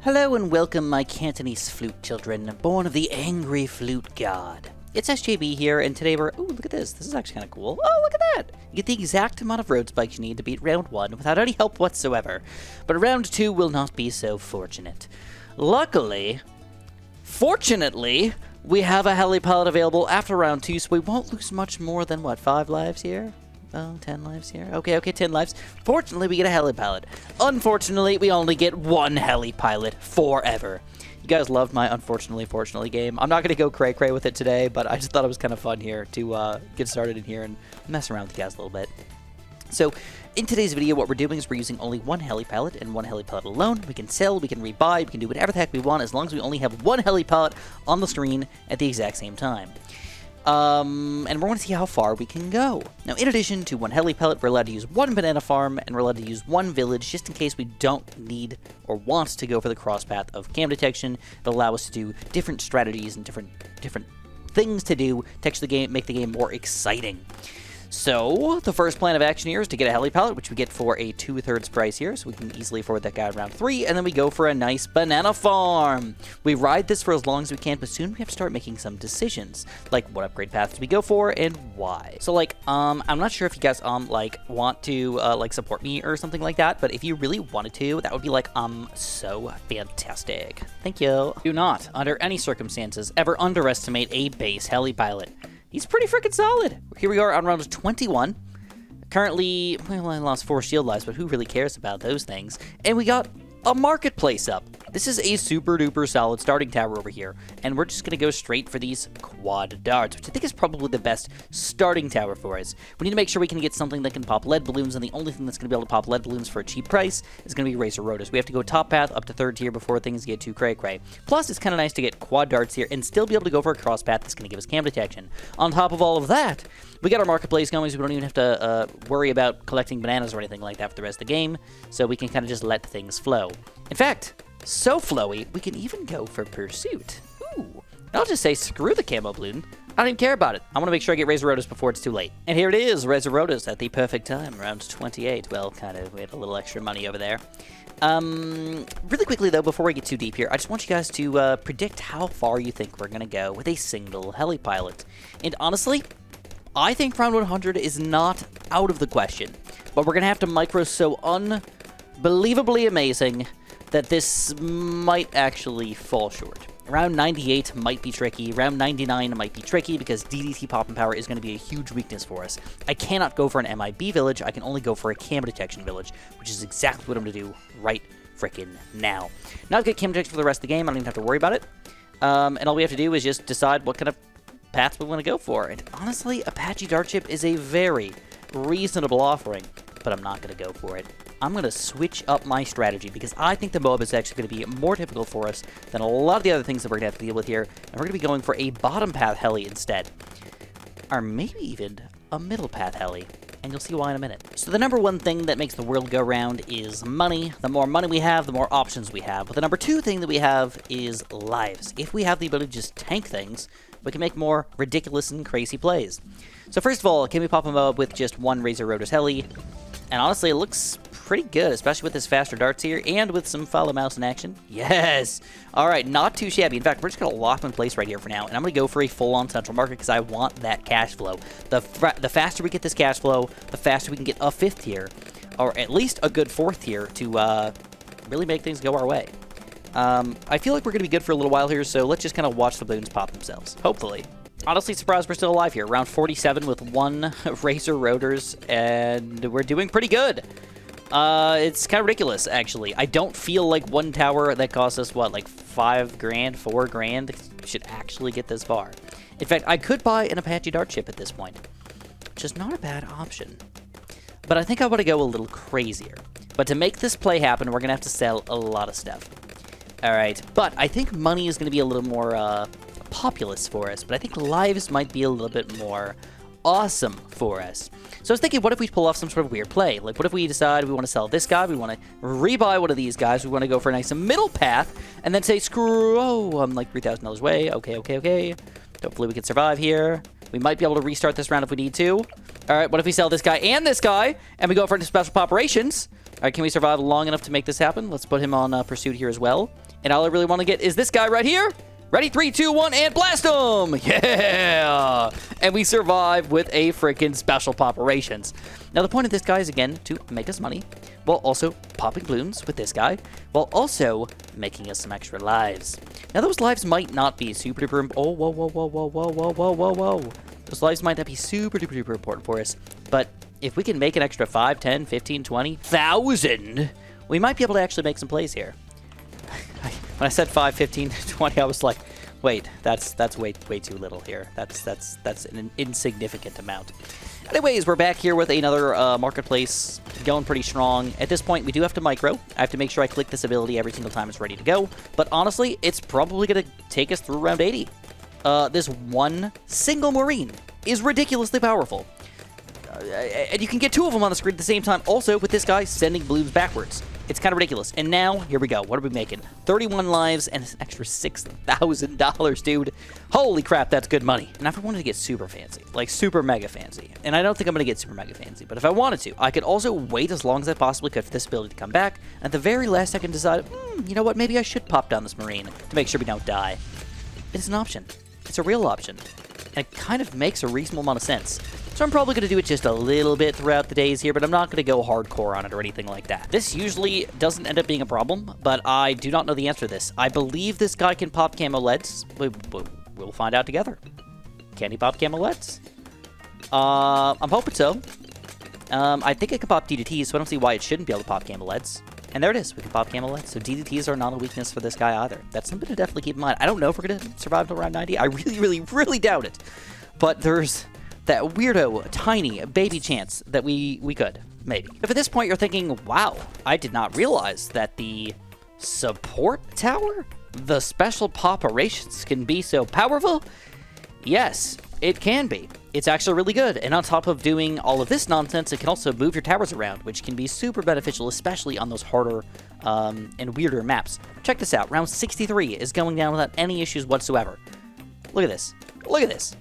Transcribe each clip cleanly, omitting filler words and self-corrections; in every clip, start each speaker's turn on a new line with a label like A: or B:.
A: Hello and welcome, my Cantonese flute children, born of the angry flute god. It's SJB here, and today we're... Ooh, look at this. This is actually kind of cool. Oh, look at that! You get the exact amount of road spikes you need to beat round 1 without any help whatsoever. But round 2 will not be so fortunate. Luckily, fortunately, we have a heli pilot available after round 2, so we won't lose much more than, what, 5 lives here? Oh, 10 lives here. Okay, 10 lives. Fortunately, we get a heli pilot. Unfortunately, we only get one heli pilot forever. You guys loved my fortunately game. I'm not going to go cray-cray with it today, but I just thought it was kind of fun here to get started in here and mess around with you guys a little bit. So, in today's video, what we're doing is we're using only one heli pilot and one heli pilot alone. We can sell, we can rebuy, we can do whatever the heck we want as long as we only have one heli pilot on the screen at the exact same time. And we're going to see how far we can go. Now, in addition to one heli pellet, we're allowed to use one banana farm, and we're allowed to use one village, just in case we don't need or want to go for the cross path of cam detection. It'll allow us to do different strategies and different things to do to actually make the game more exciting. So, the first plan of action here is to get a heli pallet, which we get for a 2/3 price here, so we can easily afford that guy in round 3, and then we go for a nice banana farm. We ride this for as long as we can, but soon we have to start making some decisions, like what upgrade paths do we go for, and why. So, I'm not sure if you guys, want to, support me or something like that, but if you really wanted to, that would be, so fantastic. Thank you. Do not, under any circumstances, ever underestimate a base heli pilot. He's pretty freaking solid. Here we are on round 21. Currently, well, I lost 4 shield lives, but who really cares about those things? And we got a marketplace up. This is a super duper solid starting tower over here, and we're just gonna go straight for these quad darts, which I think is probably the best starting tower for us. We need to make sure we can get something that can pop lead balloons, and the only thing that's gonna be able to pop lead balloons for a cheap price is gonna be Razor Rotors. We have to go top path up to 3rd tier before things get too cray-cray. Plus, it's kind of nice to get quad darts here and still be able to go for a cross path that's gonna give us cam detection. On top of all of that, we got our marketplace going, so we don't even have to worry about collecting bananas or anything like that for the rest of the game, so we can kind of just let things flow. In fact, so flowy, we can even go for pursuit. Ooh. I'll just say screw the camo balloon. I don't even care about it. I want to make sure I get Razor Rotors before it's too late. And here it is, Razor Rotors at the perfect time, round 28. Well, we had a little extra money over there. Really quickly, though, before we get too deep here, I just want you guys to predict how far you think we're going to go with a single heli pilot. And honestly, I think round 100 is not out of the question. But we're going to have to micro so unbelievably amazing that this might actually fall short. Round 98 might be tricky. Round 99 might be tricky because DDT popping power is going to be a huge weakness for us. I cannot go for an MIB village. I can only go for a cam detection village, which is exactly what I'm going to do right frickin' now. Now I've got cam detection for the rest of the game. I don't even have to worry about it. And all we have to do is just decide what kind of paths we want to go for. And honestly, Apache Dart Chip is a very reasonable offering, but I'm not going to go for it. I'm going to switch up my strategy because I think the MOAB is actually going to be more difficult for us than a lot of the other things that we're going to have to deal with here, and we're going to be going for a bottom path heli instead. Or maybe even a middle path heli, and you'll see why in a minute. So the number one thing that makes the world go round is money. The more money we have, the more options we have. But the number 2 thing that we have is lives. If we have the ability to just tank things, we can make more ridiculous and crazy plays. So first of all, can we pop a MOAB with just one Razor Rotors heli? And honestly, it looks pretty good, especially with this faster darts here and with some follow mouse in action. Yes! Alright, not too shabby. In fact, we're just going to lock them in place right here for now, and I'm going to go for a full-on central market because I want that cash flow. The faster we get this cash flow, the faster we can get a 5th tier, or at least a good 4th tier to really make things go our way. I feel like we're going to be good for a little while here, so let's just kind of watch the balloons pop themselves. Hopefully. Honestly, surprised we're still alive here. Round 47 with 1 Razor Rotors, and we're doing pretty good. It's kind of ridiculous, actually. I don't feel like one tower that cost us, what, like 5 grand, 4 grand should actually get this far. In fact, I could buy an Apache Dart Chip at this point, which is not a bad option. But I think I want to go a little crazier. But to make this play happen, we're going to have to sell a lot of stuff. Alright, but I think money is going to be a little more, populous for us, but I think lives might be a little bit more awesome for us. So I was thinking, what if we pull off some sort of weird play? Like, what if we decide we want to sell this guy, we want to rebuy one of these guys, we want to go for a nice middle path, and then say, screw, oh, I'm like $3,000 away, okay. Hopefully we can survive here. We might be able to restart this round if we need to. Alright, what if we sell this guy, and we go for special operations? All right, can we survive long enough to make this happen? Let's put him on pursuit here as well. And all I really want to get is this guy right here. Ready? 3, 2, 1, and blast him! Yeah! And we survive with a freaking special poperations. Now, the point of this guy is, again, to make us money, while also popping balloons with this guy, while also making us some extra lives. Now, those lives might not be super duper... Oh, whoa, whoa, whoa, whoa, whoa, whoa, whoa, whoa, whoa. Those lives might not be super duper duper important for us, but if we can make an extra 5, 10, 15, 20,000, we might be able to actually make some plays here. When I said 5, 15, 20, I was like, wait, that's way too little here. That's an insignificant amount. Anyways, we're back here with another marketplace going pretty strong. At this point, we do have to micro. I have to make sure I click this ability every single time it's ready to go. But honestly, it's probably going to take us through round 80. This one single Marine is ridiculously powerful. And you can get 2 of them on the screen at the same time. Also, with this guy sending balloons backwards. It's kind of ridiculous. And now, here we go. What are we making? 31 lives and an extra $6,000, dude. Holy crap, that's good money. And if I wanted to get super fancy, like super mega fancy, and I don't think I'm going to get super mega fancy, but if I wanted to, I could also wait as long as I possibly could for this ability to come back. And at the very last second, decide, you know what, maybe I should pop down this Marine to make sure we don't die. It's an option. It's a real option. And it kind of makes a reasonable amount of sense. So I'm probably going to do it just a little bit throughout the days here, but I'm not going to go hardcore on it or anything like that. This usually doesn't end up being a problem, but I do not know the answer to this. I believe this guy can pop camo LEDs. We'll find out together. Can he pop camo LEDs? I'm hoping so. I think it can pop DDTs, so I don't see why it shouldn't be able to pop camo LEDs. And there it is. We can pop camo LEDs. So DDTs are not a weakness for this guy either. That's something to definitely keep in mind. I don't know if we're going to survive until round 90. I really doubt it. But there's that weirdo, tiny, baby chance that we could, maybe. If at this point you're thinking, wow, I did not realize that the support tower, the special poperations can be so powerful, yes, it can be. It's actually really good, and on top of doing all of this nonsense, it can also move your towers around, which can be super beneficial, especially on those harder and weirder maps. Check this out. Round 63 is going down without any issues whatsoever. Look at this. Look at this.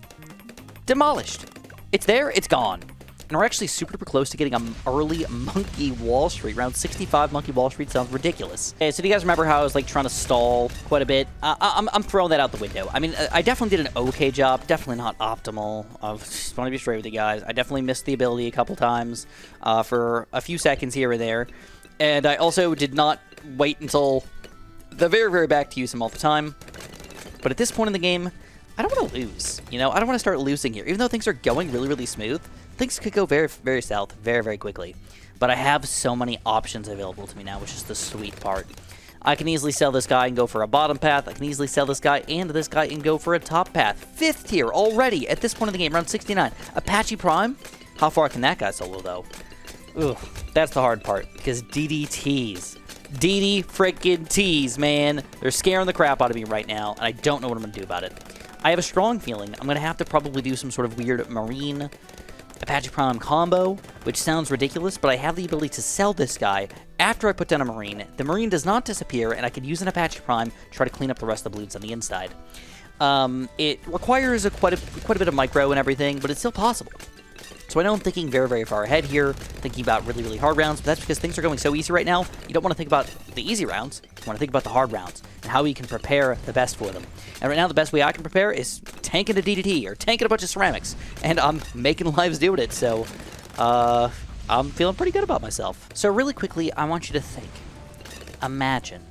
A: Demolished. It's there, it's gone. And we're actually super duper close to getting an early Monkey Wall Street. Round 65 Monkey Wall Street sounds ridiculous. Okay, so do you guys remember how I was like trying to stall quite a bit? I'm throwing that out the window. I mean, I definitely did an okay job. Definitely not optimal. I just want to be straight with you guys. I definitely missed the ability a couple times for a few seconds here or there. And I also did not wait until the very back to use them all the time. But at this point in the game, I don't want to lose, you know? I don't want to start losing here. Even though things are going really smooth, things could go very south very quickly. But I have so many options available to me now, which is the sweet part. I can easily sell this guy and go for a bottom path. I can easily sell this guy and go for a top path. 5th tier already at this point in the game, round 69. Apache Prime? How far can that guy solo, though? Ugh, that's the hard part, because DDTs. DD freaking T's, man. They're scaring the crap out of me right now, and I don't know what I'm going to do about it. I have a strong feeling I'm going to have to probably do some sort of weird Marine Apache Prime combo, which sounds ridiculous, but I have the ability to sell this guy after I put down a Marine. The Marine does not disappear, and I can use an Apache Prime to try to clean up the rest of the balloons on the inside. It requires quite a bit of micro and everything, but it's still possible. So I know I'm thinking very far ahead here, thinking about really hard rounds, but that's because things are going so easy right now. You don't want to think about the easy rounds. You want to think about the hard rounds and how you can prepare the best for them. And right now, the best way I can prepare is tanking a DDT or tanking a bunch of ceramics, and I'm making lives doing it. So I'm feeling pretty good about myself. So really quickly, I want you to think. Imagine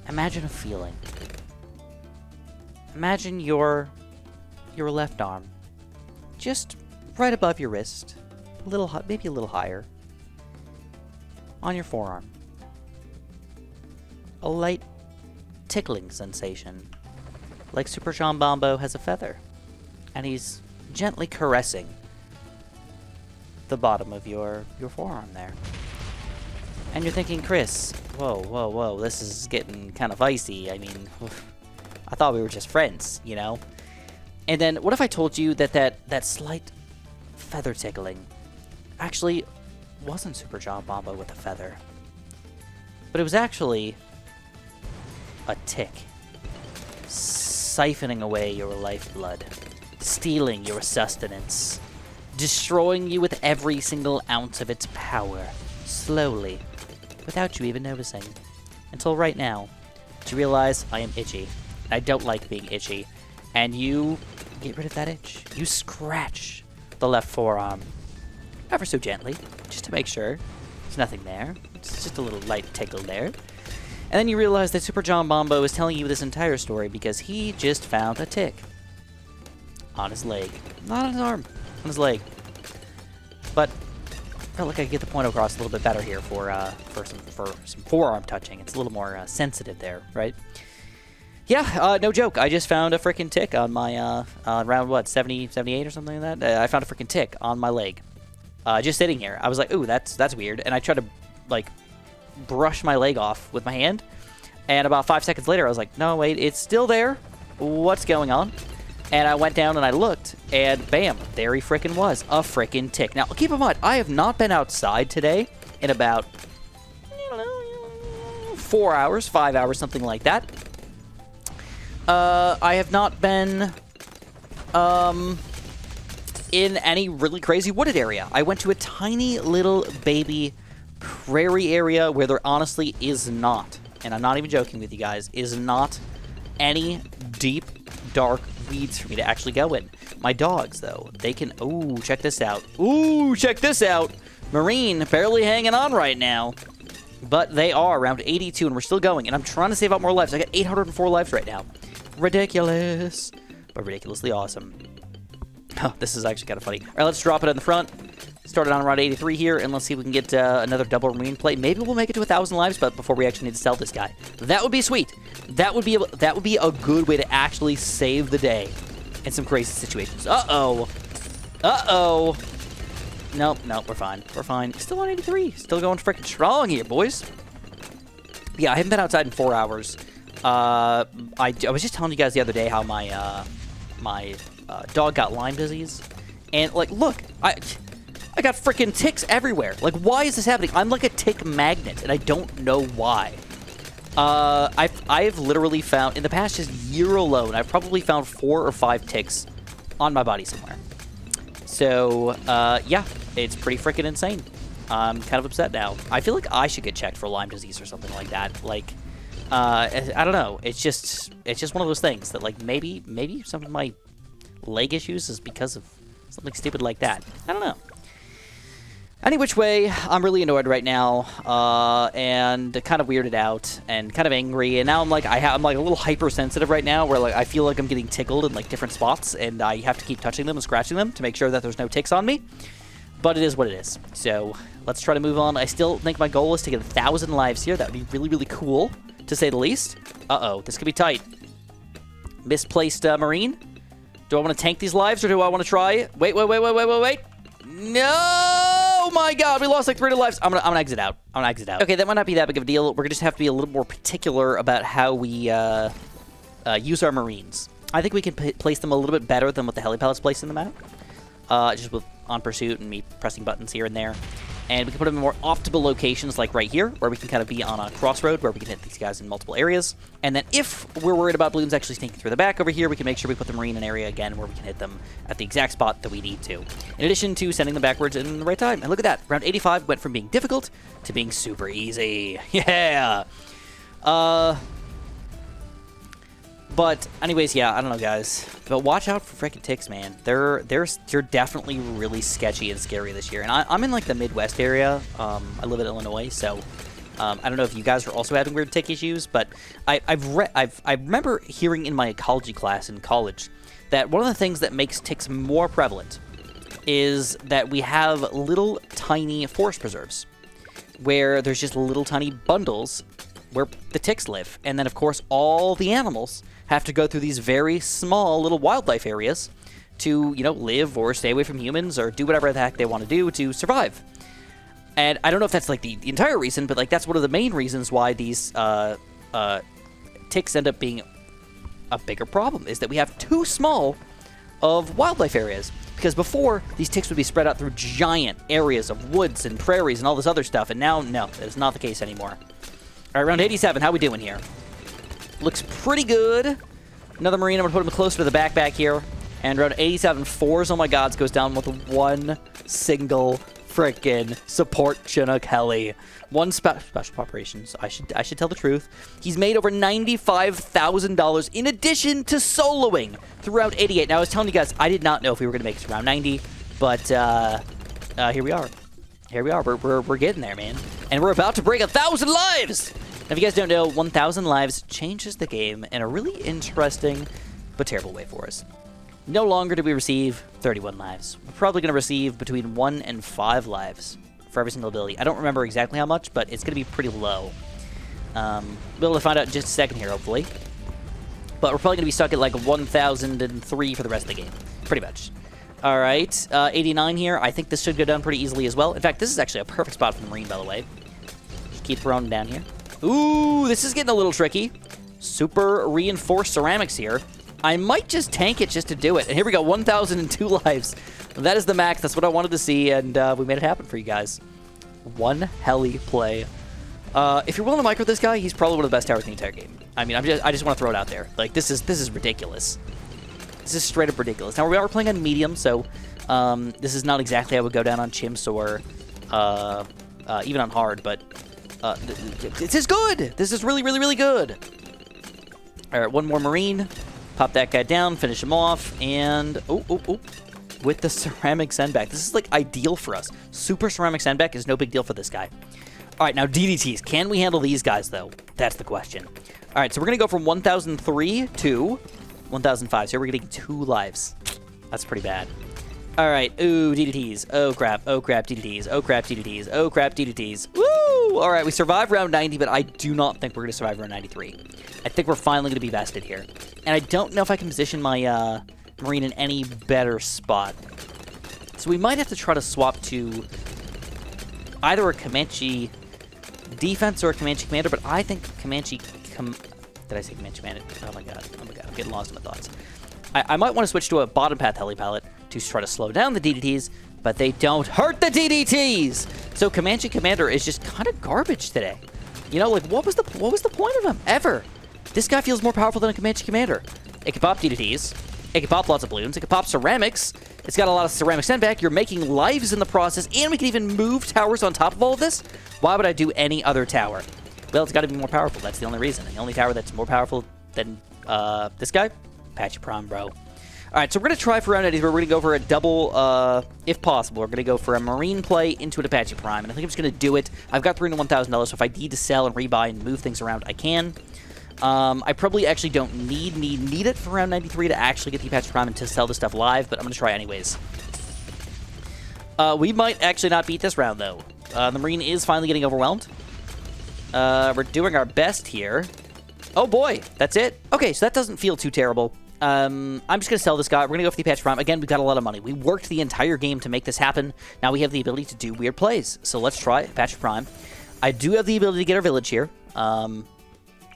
A: a feeling. Imagine your left arm just right above your wrist, maybe a little higher, on your forearm. A light tickling sensation, like Super Jean Bombo has a feather, and he's gently caressing the bottom of your forearm there. And you're thinking, Chris, whoa, this is getting kind of icy. I mean, I thought we were just friends, you know? And then, what if I told you that slight feather tickling actually wasn't Super John Bombo with a feather, but it was actually a tick siphoning away your lifeblood, stealing your sustenance, destroying you with every single ounce of its power. slowly, without you even noticing. Until right now, you realize I am itchy. I don't like being itchy. And you get rid of that itch. You scratch the left forearm, ever so gently, just to make sure there's nothing there. It's just a little light tickle there. And then you realize that Super John Bombo is telling you this entire story because he just found a tick on his leg. Not on his arm, on his leg. But I felt like I could get the point across a little bit better here for some forearm touching. It's a little more sensitive there, right? Yeah, no joke. I just found a freaking tick on my, around, what, 70, 78 or something like that? I found a freaking tick on my leg. Just sitting here. I was like, ooh, that's weird. And I tried to, like, brush my leg off with my hand. And about 5 seconds later, I was like, no, wait, it's still there. What's going on? And I went down and I looked, and bam, there he freaking was. A freaking tick. Now, keep in mind, I have not been outside today in about, 4 hours, 5 hours, something like that. I have not been in any really crazy wooded area. I went to a tiny little baby prairie area where there honestly is not, and I'm not even joking with you guys, is not any deep, dark weeds for me to actually go in. My dogs, though, they can... Ooh, check this out. Ooh, check this out. Marine barely hanging on right now. But they are around 82, and we're still going. And I'm trying to save up more lives. I got 804 lives right now. Ridiculous. But ridiculously awesome. Oh, this is actually kind of funny. All right, let's drop it in the front. Started on around 83 here, and let's see if we can get another double marine play. Maybe we'll make it to 1,000 lives, but before we actually need to sell this guy. That would be sweet. That would be a good way to actually save the day in some crazy situations. Uh-oh. Uh-oh. Nope, we're fine. We're fine. Still on 83. Still going freaking strong here, boys. Yeah, I haven't been outside in 4 hours. I was just telling you guys the other day how my my dog got Lyme disease. And, like, look, I got freaking ticks everywhere. Like, why is this happening? I'm like a tick magnet, and I don't know why. I've literally found, in the past just year alone, I've probably found 4 or 5 ticks on my body somewhere. So, yeah, it's pretty freaking insane. I'm kind of upset now. I feel like I should get checked for Lyme disease or something like that. Like, I don't know. It's just one of those things that, like, maybe some of my leg issues is because of something stupid like that. I don't know. Any which way, I'm really annoyed right now, and kind of weirded out, and kind of angry, and now I'm like, I'm like a little hypersensitive right now, where like I feel like I'm getting tickled in like different spots, and I have to keep touching them and scratching them to make sure that there's no ticks on me. But it is what it is. So let's try to move on. I still think my goal is to get 1,000 lives here. That would be really, really cool, to say the least. Uh-oh, this could be tight. Misplaced Marine. Do I want to tank these lives, or do I want to try? Wait. No! My God, we lost like 300 lives. I'm gonna exit out. Okay, that might not be that big of a deal. We're gonna just have to be a little more particular about how we use our Marines. I think we can place them a little bit better than what the heli pellets place in the map. Just with on pursuit and me pressing buttons here and there. And we can put them in more optimal locations, like right here, where we can kind of be on a crossroad, where we can hit these guys in multiple areas. And then if we're worried about Bloons actually sneaking through the back over here, we can make sure we put the Marine in an area again where we can hit them at the exact spot that we need to. In addition to sending them backwards in the right time. And look at that. Round 85 went from being difficult to being super easy. Yeah! But anyways, yeah, I don't know, guys. But watch out for freaking ticks, man. They're definitely really sketchy and scary this year. And I'm in like the Midwest area. I live in Illinois, so I don't know if you guys are also having weird tick issues. But I remember hearing in my ecology class in college that one of the things that makes ticks more prevalent is that we have little tiny forest preserves where there's just little tiny bundles where the ticks live. And then, of course, all the animals have to go through these very small little wildlife areas to, you know, live or stay away from humans or do whatever the heck they want to do to survive. And I don't know if that's, like, the entire reason, but, like, that's one of the main reasons why these ticks end up being a bigger problem, is that we have too small of wildlife areas. Because before, these ticks would be spread out through giant areas of woods and prairies and all this other stuff, and now, no, that is not the case anymore. All right, round 87, how we doing here? Looks pretty good. Another Marine, I'm going to put him closer to the back here. And round 87, 4s, oh my God, goes down with one single frickin' support Chinook Heli. One special operations. I should tell the truth. He's made over $95,000 in addition to soloing throughout 88. Now I was telling you guys I did not know if we were gonna make it to round 90, but here we are. Here we are. We're getting there, man, and we're about to break 1,000 lives. Now, if you guys don't know, 1,000 lives changes the game in a really interesting but terrible way for us. No longer do we receive 31 lives. We're probably going to receive between 1 and 5 lives for every single ability. I don't remember exactly how much, but it's going to be pretty low. We'll be able to find out in just a second here, hopefully. But we're probably going to be stuck at like 1,003 for the rest of the game, pretty much. All right, 89 here. I think this should go down pretty easily as well. In fact, this is actually a perfect spot for the Marine, by the way. Just keep throwing them down here. Ooh, this is getting a little tricky. Super reinforced ceramics here. I might just tank it just to do it. And here we go, 1,002 lives. That is the max. That's what I wanted to see, and we made it happen for you guys. One Heli play. If you're willing to micro this guy, he's probably one of the best towers in the entire game. I mean, I just want to throw it out there. Like, this is ridiculous. This is straight up ridiculous. Now, we are playing on medium, so this is not exactly how it would go down on chimps or even on hard, but this is good. This is really, really, really good. All right, one more Marine. Pop that guy down, finish him off, and with the ceramic sendback. This is like ideal for us. Super ceramic sendback is no big deal for this guy. All right, now DDTs. Can we handle these guys, though? That's the question. All right, so we're going to go from 1,003 to 1,005. So here we're getting 2 lives. That's pretty bad. All right, ooh, DDTs. Oh, crap, DDTs. Oh, crap, DDTs. Oh, crap, DDTs. Woo! All right, we survived round 90, but I do not think we're going to survive round 93. I think we're finally going to be vested here. And I don't know if I can position my Marine in any better spot. So we might have to try to swap to either a Comanche defense or a Comanche commander, but I think Comanche... Did I say Comanche commander? Oh my god, I'm getting lost in my thoughts. I might want to switch to a bottom path heli pilot to try to slow down the DDTs, but they don't hurt the DDTs! So Comanche commander is just kind of garbage today. You know, like, what was the point of him, ever? This guy feels more powerful than a Comanche commander. It can pop DDTs. It can pop lots of balloons. It can pop ceramics. It's got a lot of ceramic sendback. You're making lives in the process, and we can even move towers on top of all of this. Why would I do any other tower? Well, it's got to be more powerful. That's the only reason. And the only tower that's more powerful than this guy? Apache Prime, bro. All right, so we're going to try for round 90. We're going to go for a double, if possible. We're going to go for a Marine play into an Apache Prime, and I think I'm just going to do it. I've got $3 to $1,000, so if I need to sell and rebuy and move things around, I can. I probably actually don't need it for round 93 to actually get the Apache Prime and to sell the stuff live, but I'm going to try anyways. We might actually not beat this round, though. The Marine is finally getting overwhelmed. We're doing our best here. Oh, boy. That's it. Okay, so that doesn't feel too terrible. I'm just going to sell this guy. We're going to go for the Apache Prime. Again, we've got a lot of money. We worked the entire game to make this happen. Now we have the ability to do weird plays. So let's try Apache Prime. I do have the ability to get our village here.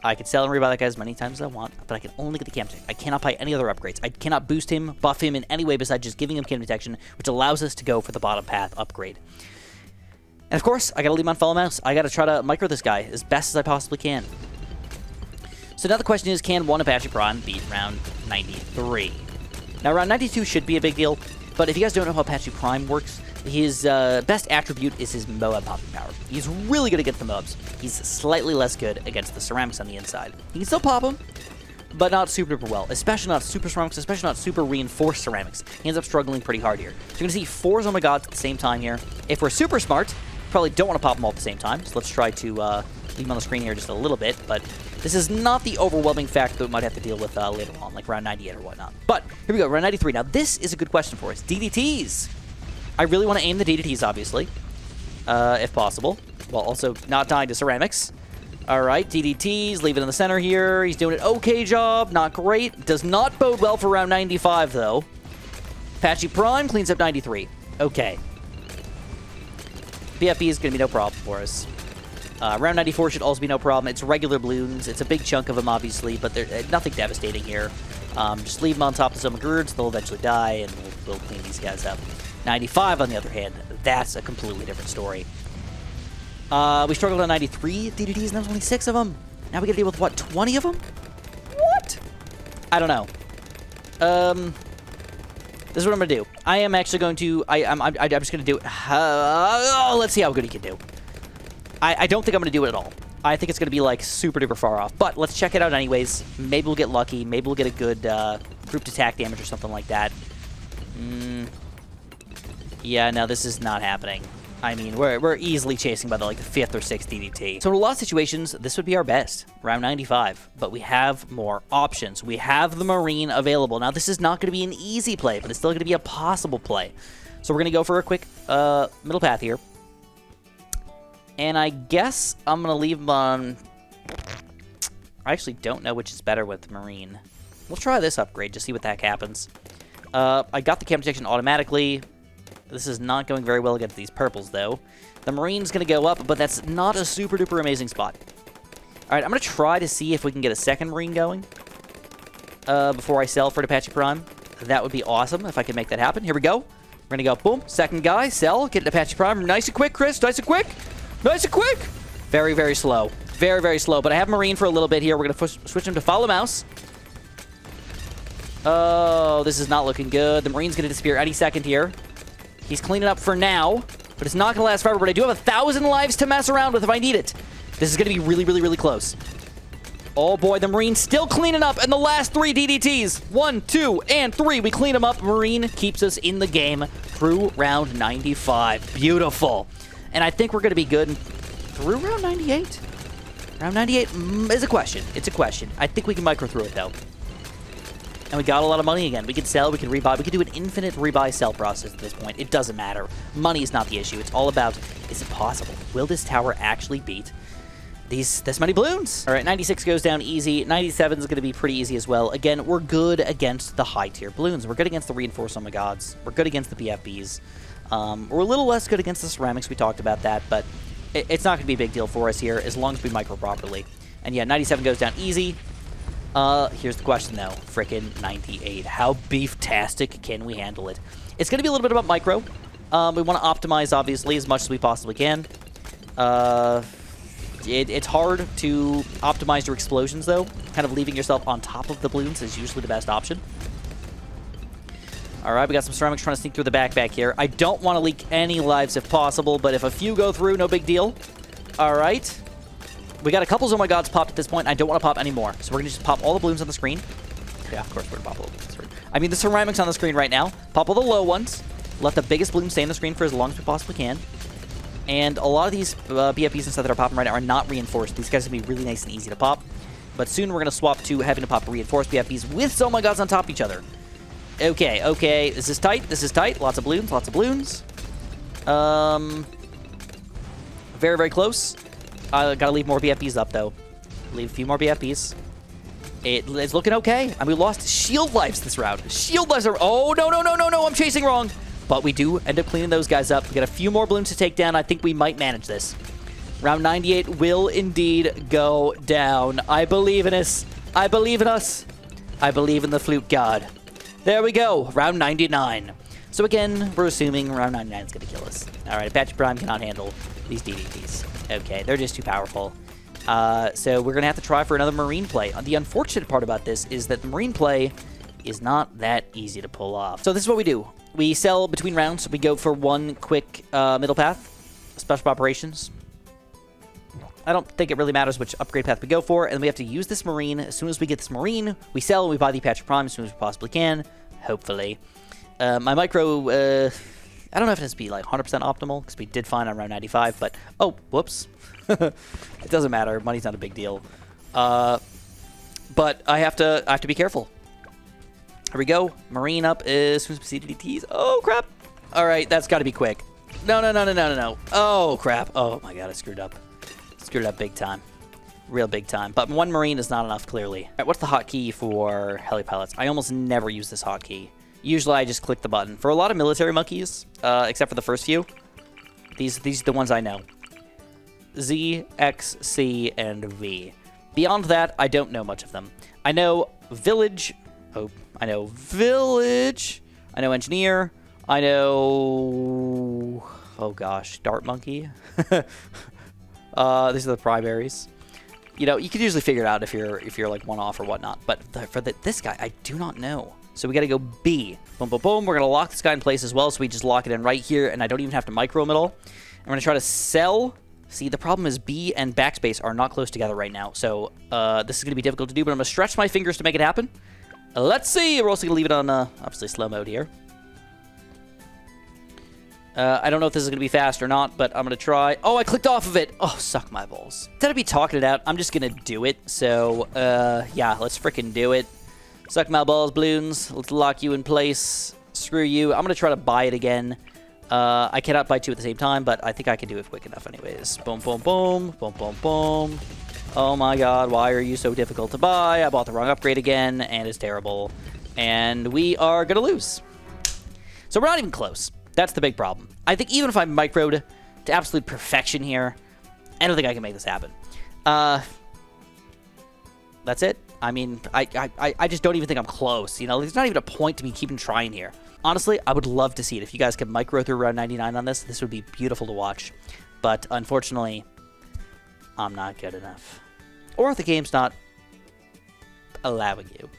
A: I can sell and rebuy that guy as many times as I want, but I can only get the camp. I cannot buy any other upgrades. I cannot boost him, buff him in any way besides just giving him camp detection, which allows us to go for the bottom path upgrade. And of course, I gotta leave him on follow mouse. I gotta try to micro this guy as best as I possibly can. So now the question is, can one Apache Prime beat round 93? Now round 92 should be a big deal, but if you guys don't know how Apache Prime works, his best attribute is his Moab popping power. He's really good against the Moabs. He's slightly less good against the ceramics on the inside. He can still pop them, but not super well, especially not super ceramics, especially not super reinforced ceramics. He ends up struggling pretty hard here. So you're going to see 4 Zoma Gods at the same time here. If we're super smart, probably don't want to pop them all at the same time, so let's try to leave them on the screen here just a little bit, but this is not the overwhelming fact that we might have to deal with later on, like round 98 or whatnot. But here we go, round 93. Now this is a good question for us. DDTs. I really want to aim the DDTs, obviously, if possible, while also not dying to ceramics. All right, DDTs, leave it in the center here. He's doing an okay job, not great. Does not bode well for round 95, though. Apache Prime cleans up 93. Okay. BFB is going to be no problem for us. Round 94 should also be no problem. It's regular balloons. It's a big chunk of them, obviously, but there's nothing devastating here. Just leave them on top of some girds. They'll eventually die, and we'll clean these guys up. 95, on the other hand, that's a completely different story. We struggled on 93 DDTs, and there was only 6 of them. Now we gotta deal with, what, 20 of them? What? I don't know. This is what I'm going to do. I am actually going to... I'm just going to do it. Let's see how good he can do. I don't think I'm going to do it at all. I think it's going to be, like, super duper far off. But let's check it out anyways. Maybe we'll get lucky. Maybe we'll get a good grouped attack damage or something like that. Yeah, no, this is not happening. I mean, we're easily chasing by the 5th or 6th DDT. So in a lot of situations, this would be our best, round 95. But we have more options. We have the Marine available. Now, this is not going to be an easy play, but it's still going to be a possible play. So we're going to go for a quick middle path here. And I guess I'm going to leave them on... I actually don't know which is better with the Marine. We'll try this upgrade, just see what the heck happens. I got the cam protection automatically. This is not going very well against these purples, though. The Marine's going to go up, but that's not a super-duper amazing spot. All right, I'm going to try to see if we can get a second Marine going before I sell for Apache Prime. That would be awesome if I could make that happen. Here we go. We're going to go, boom, second guy, sell, get an Apache Prime. Nice and quick, Chris, nice and quick. Nice and quick. Very, very slow. Very, very slow. But I have Marine for a little bit here. We're going to switch him to follow mouse. Oh, this is not looking good. The Marine's going to disappear any second here. He's cleaning up for now, but it's not going to last forever. But I do have 1,000 lives to mess around with if I need it. This is going to be really, really, really close. Oh, boy, the Marine's still cleaning up. And the last 3 DDTs. 1, 2, and 3. We clean them up. Marine keeps us in the game through round 95. Beautiful. And I think we're going to be good through round 98. Round 98 is a question. It's a question. I think we can micro through it, though. And we got a lot of money again. We can sell, we can rebuy. We can do an infinite rebuy-sell process at this point. It doesn't matter. Money is not the issue. It's all about, is it possible? Will this tower actually beat this many balloons? All right, 96 goes down easy. 97 is going to be pretty easy as well. Again, we're good against the high-tier balloons. We're good against the reinforced oh my gods. We're good against the BFBs. We're a little less good against the ceramics. We talked about that, but it's not going to be a big deal for us here as long as we micro properly. And yeah, 97 goes down easy. Here's the question, though. Frickin' 98. How beef-tastic can we handle it? It's going to be a little bit about micro. We want to optimize, obviously, as much as we possibly can. It's hard to optimize your explosions, though. Kind of leaving yourself on top of the balloons is usually the best option. All right, we got some ceramics trying to sneak through the back here. I don't want to leak any lives if possible, but if a few go through, no big deal. All right. We got a couple oh my gods popped at this point. I don't want to pop any more. So we're going to just pop all the balloons on the screen. Yeah, of course we're going to pop all the balloons on the screen. I mean, the ceramics on the screen right now. Pop all the low ones. Let the biggest balloon stay on the screen for as long as we possibly can. And a lot of these BFBs and stuff that are popping right now are not reinforced. These guys are going to be really nice and easy to pop. But soon we're going to swap to having to pop reinforced BFBs with oh my gods on top of each other. Okay, okay. This is tight. This is tight. Lots of balloons. Lots of balloons. Very, very close. I gotta leave more BFBs up, though. Leave a few more BFBs. It's looking okay. I mean, we lost shield lives this round. Shield lives are... Oh, no, no, no, no, no. I'm chasing wrong. But we do end up cleaning those guys up. We got a few more balloons to take down. I think we might manage this. Round 98 will indeed go down. I believe in us. I believe in us. I believe in the flute god. There we go. Round 99. So again, we're assuming round 99 is going to kill us. All right, Apache Prime cannot handle these DDTs. Okay, they're just too powerful. So we're going to have to try for another Marine play. The unfortunate part about this is that the Marine play is not that easy to pull off. So this is what we do. We sell between rounds. We go for one quick middle path, special operations. I don't think it really matters which upgrade path we go for, and we have to use this Marine. As soon as we get this Marine, we sell and we buy the Apache Prime as soon as we possibly can, hopefully. My micro, I don't know if it has to be like 100% optimal, because we did fine on round 95, but, oh, whoops. It doesn't matter. Money's not a big deal. But I have to be careful. Here we go. Marine up as soon as we see DDTs. Oh, crap. All right, that's got to be quick. No, no, no, no, no, no, no. Oh, crap. Oh, my God, I screwed up. Screwed up big time. Real big time. But one Marine is not enough, clearly. All right, what's the hotkey for heli pilots? I almost never use this hotkey. Usually I just click the button. For a lot of military monkeys, except for the first few, these are the ones I know. Z, X, C, and V. Beyond that, I don't know much of them. I know village. Oh, I know village. I know engineer. I know... Oh, gosh. Dart monkey. These are the primaries. You know, you can usually figure it out if you're like one off or whatnot. But for this guy, I do not know. So we got to go B. Boom, boom, boom. We're going to lock this guy in place as well. So we just lock it in right here, and I don't even have to micro him at all. I'm going to try to sell. See, the problem is B and backspace are not close together right now. So this is going to be difficult to do, but I'm going to stretch my fingers to make it happen. Let's see. We're also going to leave it on, obviously, slow mode here. I don't know if this is going to be fast or not, but I'm going to try. Oh, I clicked off of it. Oh, suck my balls. Instead of me talking it out, I'm just going to do it. So, yeah, let's freaking do it. Suck my balls, Bloons. Let's lock you in place. Screw you. I'm going to try to buy it again. I cannot buy two at the same time, but I think I can do it quick enough anyways. Boom, boom, boom. Boom, boom, boom. Oh my god, why are you so difficult to buy? I bought the wrong upgrade again, and it's terrible. And we are going to lose. So we're not even close. That's the big problem. I think even if I microed to absolute perfection here, I don't think I can make this happen. That's it. I mean, I just don't even think I'm close. You know, there's not even a point to me keeping trying here. Honestly, I would love to see it. If you guys could micro through round 99 on this would be beautiful to watch. But unfortunately, I'm not good enough. Or the game's not allowing you.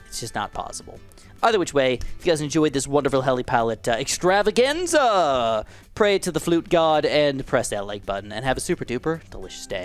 A: It's just not possible. Either which way, if you guys enjoyed this wonderful Heli Pilot extravaganza, pray to the flute god and press that like button and have a super duper delicious day.